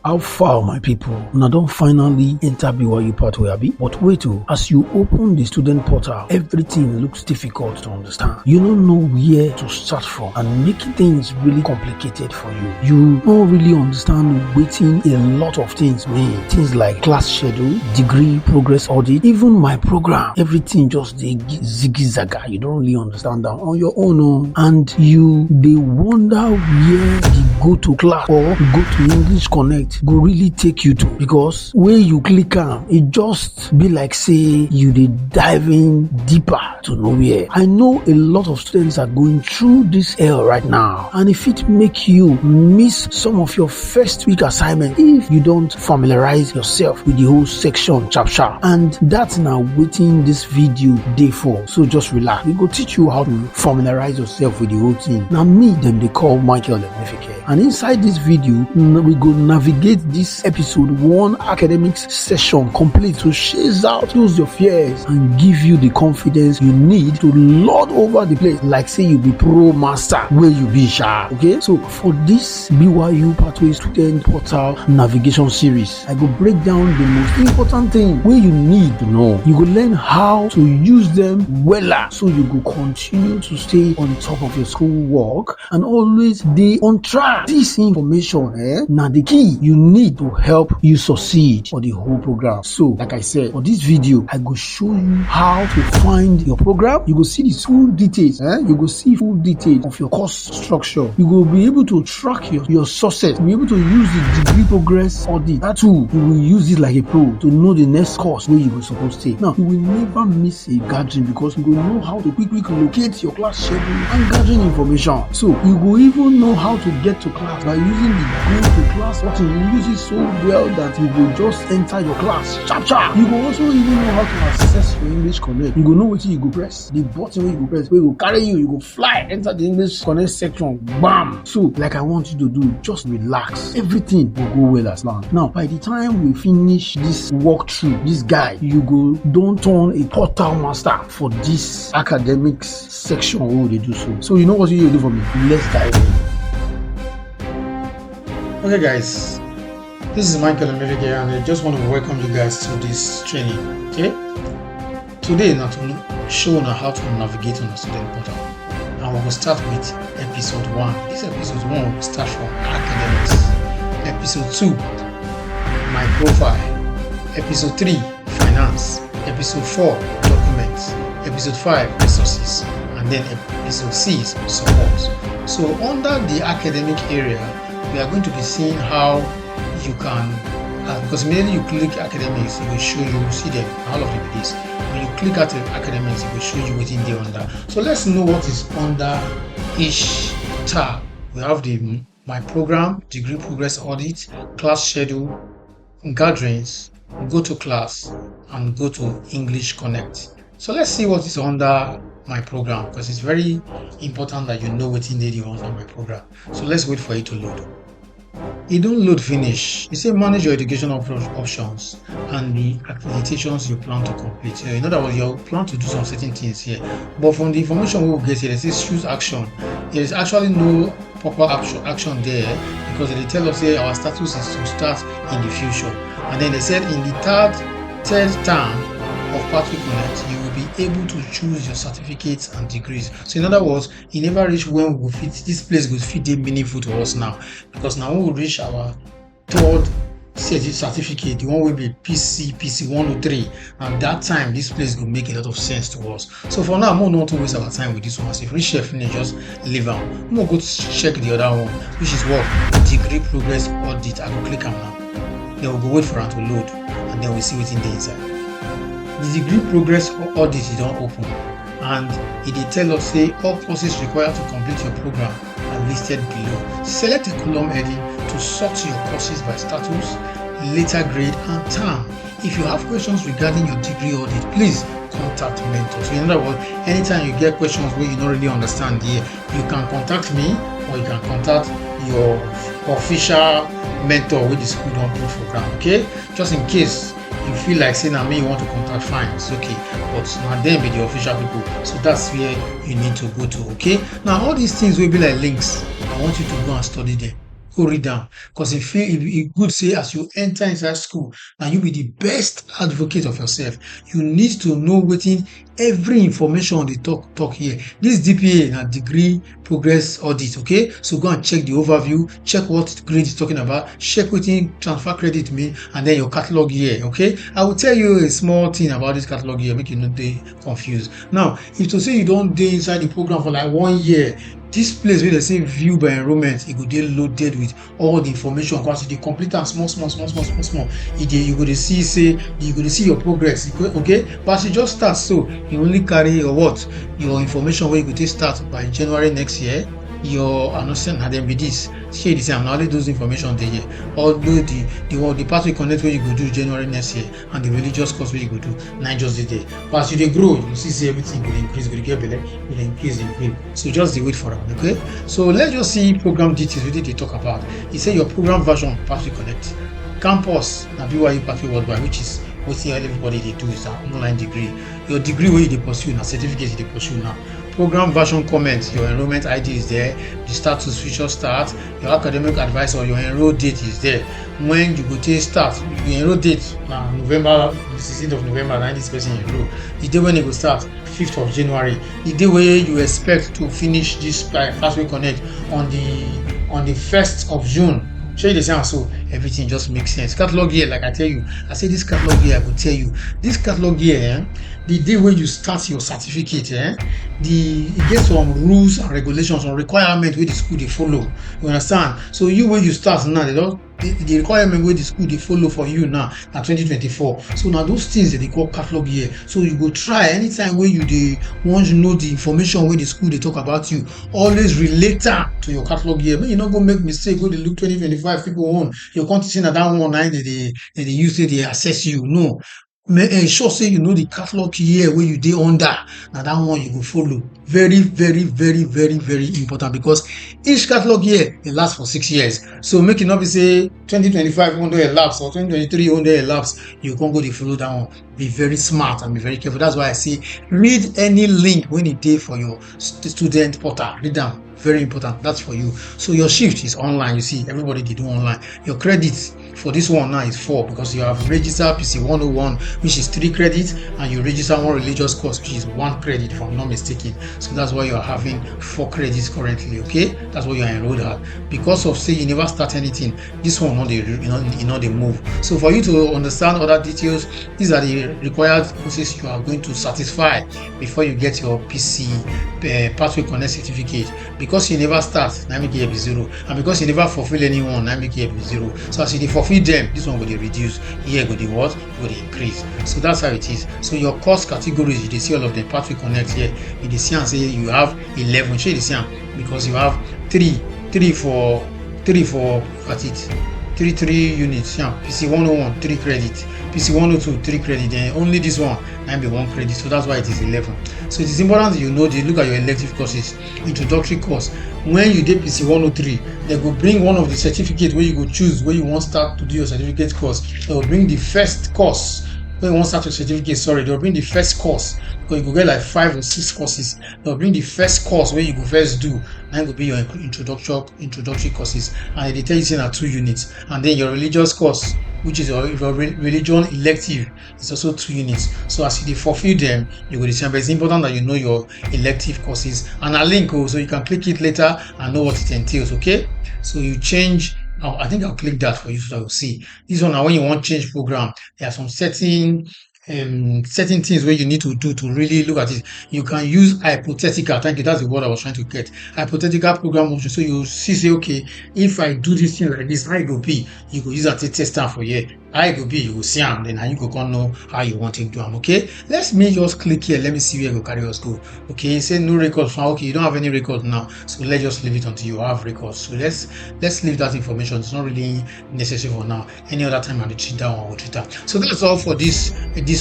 How far, my people? Now don't finally enter BYU-Pathway, abi? But wait, as you open the student portal, everything looks difficult to understand. You don't know where to start from and making things really complicated for you. You don't really understand waiting a lot of things mean. Things like class schedule, degree, progress audit, even my program. Everything just ziggy-zaga. You don't really understand that on your own. And they wonder where the go to class or go to EnglishConnect go really take you to, because when you click on it just be like say you dey diving deeper to nowhere. I know a lot of students are going through this hell right now, and if it make you miss some of your first week assignment if you don't familiarize yourself with the whole section sharp, and that's now wetin this video dey for. So just relax, we go teach you how to familiarize yourself with the whole thing. Now me dem dey call Michael Emefeke, and inside this video we go navigate this episode 1 academics session complete to chase out those your fears and give you the confidence you need to lord over the place like say you be pro master where you be sha. Okay, so for this BYU Pathway student portal navigation series, I go break down the most important thing where you need to know. You go learn how to use them wella so you go continue to stay on top of your school work and always dey on track. This information now the key you need to help you succeed for the whole program. So like I said, for this video I go show you how to find your program. You go see the full details. You go see full details of your course structure. You will be able to track your success. You'll be able to use the degree progress audit. That too, you will use it like a pro to know the next course where you will supposed to take. Now, you will never miss a gathering because you will know how to quickly locate your class schedule and gathering information. So you will even know how to get to class by using the go to class button. You use it so well that you will just enter your class sharp. You will also even know how to access your EnglishConnect. You will know what you go press, the button where you go press, where you go carry you go fly, enter the EnglishConnect section, bam. So like I want you to do, just relax. Everything will go well as planned. Now, by the time we finish this walkthrough, this guide, you go don't turn a portal master for this academics section where they do so. So you know what you do for me? Let's dive in. Okay guys, this is Michael Emefeke and I just want to welcome you guys to this training. Okay, today now to show you how to navigate on the student portal, and we will start with episode 1. This episode 1 will start from academics. Episode 2, my profile. Episode 3, finance. Episode 4, documents. Episode 5, resources, and then episode 6, support. So under the academic area, we are going to be seeing how you can, because immediately you click academics, it will show you, see them, all of them is. When you click at academics, it will show you what's in there under. So let's know what is under each tab. We have the my program, degree progress audit, class schedule, gatherings, go to class, and go to EnglishConnect. So let's see what is under my program, because it's very important that you know what's in there under my program. So let's wait for it to load. It don't load finish. You say manage your educational options and the accreditations you plan to complete. In other words, you plan to do some certain things here, but from the information we will get here, it says choose action. There is actually no proper action there, because they tell us here our status is to start in the future, and then they said in the third term of Pathway Connect, you will be able to choose your certificates and degrees. So in other words, you never reach when we fit this place will fit the meaningful to us now, because now when we reach our third certificate, the one will be PC 103, and that time this place will make a lot of sense to us. So for now, I'm not want to waste our time with this one. So if we reach finish, just leave them. I'm gonna go check the other one, which is what degree progress audit. I will click on now. Then we'll go wait for it to load, and then we'll see what's in the inside. The degree progress audit is don't open, and it tell us say all courses required to complete your program are listed below. Select a column heading to sort your courses by status, letter grade, and term. If you have questions regarding your degree audit, please contact mentors. So in other words, anytime you get questions where you don't really understand here, you can contact me, or you can contact your official mentor with the school don't put for ground. Okay, just in case you feel like saying me you want to contact, fine, it's okay, but now them be the official people, so that's where you need to go to. Okay, now all these things will be like links. I want you to go and study them. go read am, because e good say as you enter inside school and you be the best advocate of yourself, you need to know wetin every information dey talk here. This DPA na degree progress audit, okay? So go and check the overview, check what grade is talking about, check wetin transfer credit mean, and then your catalog year, okay? I will tell you a small thing about this catalog year, make you no dey confused. Now, if to say you don dey inside the program for like 1 year, this place wey dem say view by enrollment, e go dey loaded with all the information, because you dey complete am small. You go dey see say you go dey see your progress, okay? But as you just start, so you only carry your information wey you go take start by January next year. Your announcement na dem be this. Shey you dey say na only those information dey here. Although the pathway connect wey you go do January next year and the religious course wey you go do na just dey there. But as you dey grow, you go see say everything go dey increase, go dey get belle, go dey increase. So just dey wait for am, okay? So let's just see program details wey dey talk about. E say your program version pathway connect. Campus na BYU-Pathway worldwide, which is wetin everybody dey do, is an online degree. Your degree wey you dey pursue na certificate you dey pursue now. Program version comment, your enrollment ID is there, the status, future start, your academic advisor, your enroll date is there. When you go take start, the enroll date na November, the 16th of November, na this person enroll. The day when you go start, 5th of January. The day where you expect to finish this Pathway Connect on the 1st of June. Shey you dey say so everything just makes sense. Catalog year, like I tell you, I say this catalog year, I go tell you. This catalog year, the day when you start your certificate, e get some rules and regulations, some requirements wey the school dey follow. You understand? So you when you start now, the requirement wey the school dey follow for you now na 2024. So na those things that they call catalog year. So you go try anytime wey you dey want to know the information wey the school dey talk about you, always relate am to your catalog year. Make you no go make mistake go dey look 2025 people own. You come to say na that one na they use say they assess you. No. Ensure say you know the catalog year where you dey under. Now that one you go follow. Very important, because each catalog year it lasts for 6 years. So make it not be say 2025 won't elapse or 2023 won't elapse. You can't go to follow that one. Be very smart and be very careful. That's why I say read any link when it day for your student portal. Read them. Very important. That's for you. So your shift is online. You see, everybody they do online. Your credits for this one now is 4, because you have registered PC 101, which is 3 credits, and you register one religious course, which is 1 credit, if I'm not mistaken. So that's why you are having 4 credits currently. Okay, that's what you are enrolled at. Because of say you never start anything, this one not they move. So for you to understand other details, these are the required courses you are going to satisfy before you get your PC Pathway Connect certificate. Because you never start, now make it be 0, and because you never fulfill anyone, now make it be 0. So as you fulfill them, this one will be reduced. Here go the what? Will increase. So that's how it is. So your course categories, you see all of them. Pathway Connect here. You see and say you have 11. Show you see because you have 3 for at it. 3 units. Yeah. PC 101 3 credit. PC 102 3 credit. Then only this one might be 1 credit. So that's why it is 11. So it is important that you know they look at your elective courses, introductory course. When you did PC 103, they will bring one of the certificates where you go choose where you want to start to do your certificate course. They will bring the first course. When you want to start your certificate, they'll bring the first course. Because you go get like 5 or 6 courses. They'll bring the first course where you go first do. And it will be your introductory courses. And they tell you say 2 units. And then your religious course, which is your religion elective, is also 2 units. So as you fulfill them, you will decide. But it's important that you know your elective courses. And a link, so you can click it later and know what it entails. Okay? So you change. I think I'll click that for you so you'll see. This one, now when you want to change program, there are some certain things where you need to do to really look at it. You can use hypothetical. Thank you. That's the word I was trying to get. Hypothetical program option. So you see, say, okay, if I do this thing like this, how it will be? You go use that test for here. How it will be? You will see them. Then how you go know how you want to do them. Okay. Let me just click here. Let me see where you go carry us go. Okay. Say no records. Okay. You don't have any records now. So let's just leave it until you have records. So let's leave that information. It's not really necessary for now. Any other time I'll treat that one. We'll treat that. So that's all for this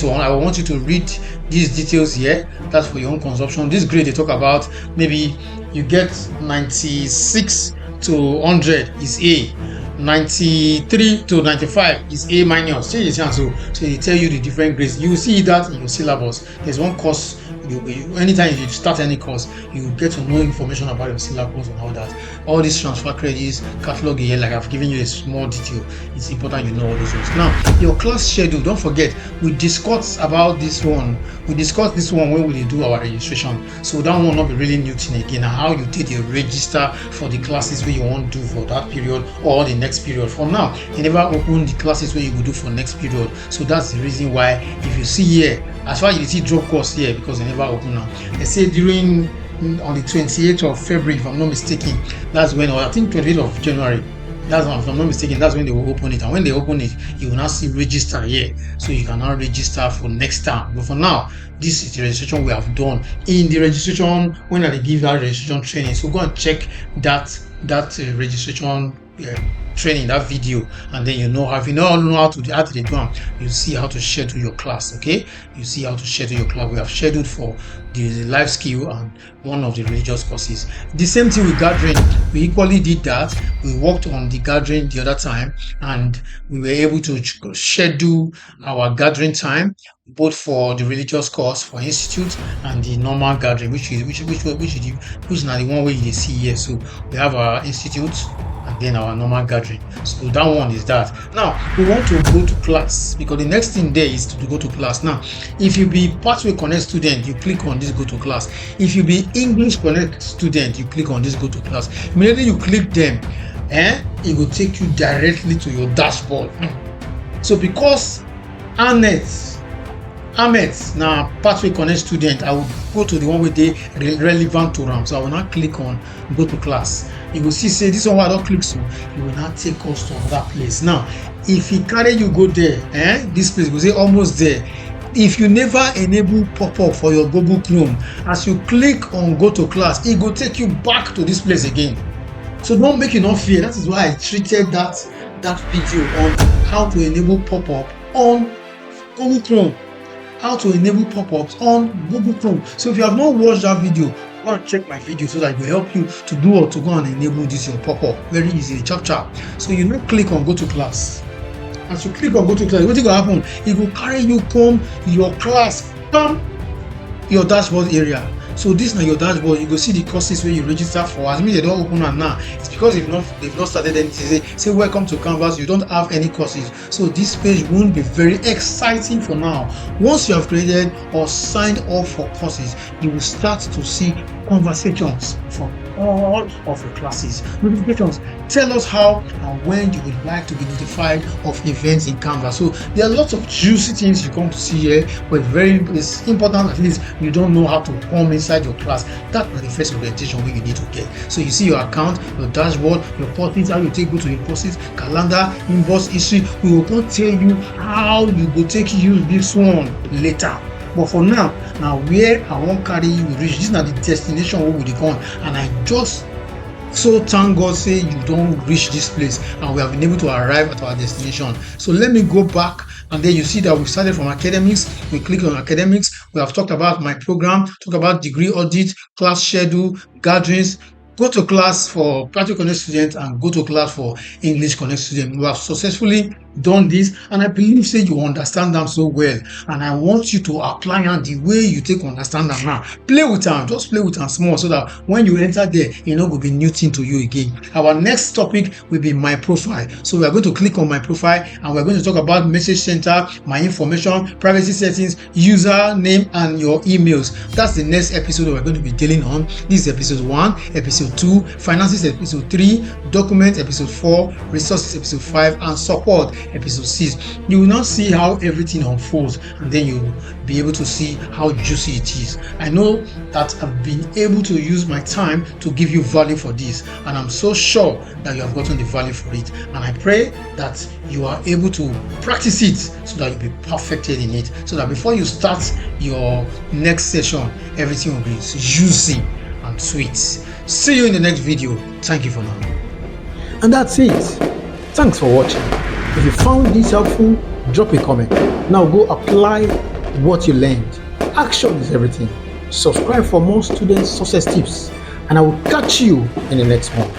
one. I want you to read these details here. That's for your own consumption. This grade they talk about, maybe you get 96 to 100 is A, 93 to 95 is A minus. So they tell you the different grades. You will see that in your syllabus. There's one course anytime you start any course, you get to know information about your syllabus and all that. All these transfer credits, catalog here, like I've given you a small detail. It's important you know all those ones. Now, your class schedule, don't forget, we discussed about this one. We discussed this one when we do our registration. So that one will not be really new thing again. How you did the register for the classes where you want to do for that period or the next period. For now, you never open the classes where you will do for next period. So that's the reason why, if you see here, as far as you see drop course here, because they never open now. They say during on the 28th of February, if I'm not mistaken, that's when, or I think 28th of January, that's if I'm not mistaken, that's when they will open it. And when they open it, you will now see register here, so you can now register for next time. But for now, this is the registration we have done. In the registration, when they give that registration training, so go and check that registration training, that video, and then you know how, if you know how to do them, you see how to schedule your class. Okay, you see how to schedule your class. We have scheduled for the life skill and one of the religious courses. The same thing with gathering, we equally did that. We worked on the gathering the other time, and we were able to schedule our gathering time both for the religious course for institute and the normal gathering, which is not the one way you see here. So we have our institute and then our normal gathering. So that one is that. Now we want to go to class, because the next thing there is to go to class. Now, if you be Pathway Connect student, you click on this go to class. If you be English Connect student, you click on this go to class. Immediately you click them, it will take you directly to your dashboard. So because Ahmed now Pathway Connect student, I will go to the one with the relevant to them. So I will now click on go to class. You will see say this one I don't click, so you will now take us to that place. Now, if he carry you go there, this place will say almost there. If you never enable pop-up for your Google Chrome, as you click on go to class, it will take you back to this place again. So don't make you not fear. That is why I treated that video on how to enable pop-up on Google Chrome. How to enable pop-ups on Google Chrome. So if you have not watched that video, go and check my video so that it will help you to do or to go and enable this your pop-up very easily. Chap. So you now click on go to class. As you click on go to class, what will happen? It will carry you come your class, come your dashboard area. So this now your dashboard, you go see the courses where you register for. As me they don't open them now, it's because they've not started anything. Say welcome to Canvas, you don't have any courses. So this page won't be very exciting for now. Once you have created or signed up for courses, you will start to see conversations from all of your classes. Notifications tell us how and when you would like to be notified of events in Canvas. So there are lots of juicy things you come to see here, but it's important at least you don't know how to come inside your class. That's the first orientation where you need to get. So you see your account, your dashboard, your courses, how you go to your courses, calendar, inbox history. We will not tell you how you go take use this one later. But for now where I won't carry you reach, this is not the destination where we come, and I just so thank God say you don't reach this place and we have been able to arrive at our destination. So let me go back, and then you see that we started from academics. We click on academics. We have talked about my program, talk about degree audit, class schedule, gatherings, go to class for Pathway Connect students, and go to class for English Connect students. We have successfully done this, and I believe say you understand them so well, and I want you to apply them the way you take understand them now. Play with them, just play with them small, so that when you enter there, it will be new thing to you again. Our next topic will be my profile. So we are going to click on my profile, and we're going to talk about message center, my information, privacy settings, username, and your emails. That's the next episode we're going to be dealing on. This is episode 1, episode 2, finances episode 3, documents episode 4, resources episode 5, and support episode 6. You will now see how everything unfolds, and then you will be able to see how juicy it is. I know that I've been able to use my time to give you value for this, and I'm so sure that you have gotten the value for it, and I pray that you are able to practice it so that you'll be perfected in it, so that before you start your next session, everything will be juicy and sweet. See you in the next video. Thank you for now. And that's it. Thanks for watching. If you found this helpful, drop a comment. Now go apply what you learned. Action is everything. Subscribe for more student success tips, and I will catch you in the next one.